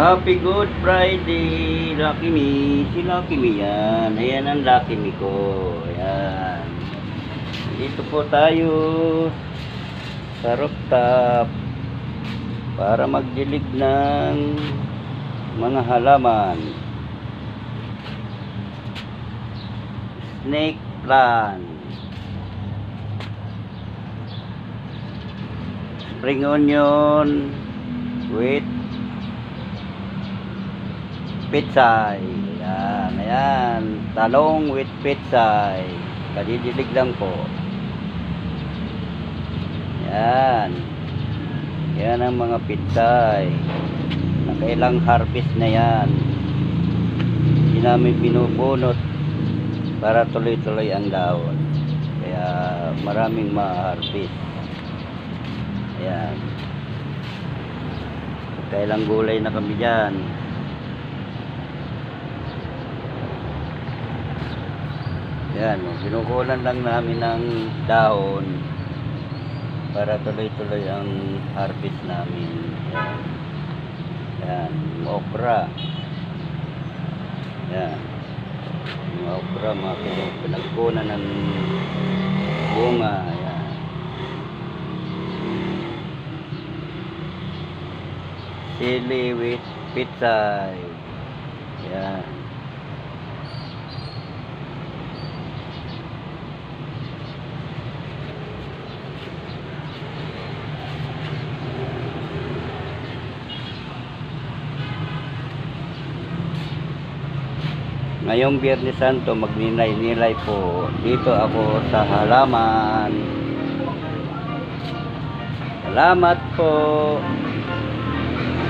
Happy Good Friday, Lucky Me. Si Lucky Me yan. Ayan ang Lucky Me ko. Ayan. Dito po tayo sa rooftop para magdilig ng mga halaman. Snake plant. Spring onion with pitsay. Ayan, ayan. Talong with pitsay. Kadidilig lang po. Ayan. Yan ang mga pitsay. Nakailang harvest na yan. Hindi namin binubunot para tuloy-tuloy ang dahon. Kaya maraming ma-harvest. Ayan. Kailang gulay na kami dyan. Yan, binukulan lang namin ng dahon para tuloy-tuloy ang harvest namin. Yan, yan, okra. Yan, mga okra, mga pinagkunan ng bunga. Yan, sili with pitsay. Yan. Ngayong Biyernes Santo, magninilay-nilay po. Dito ako sa halaman. Salamat po.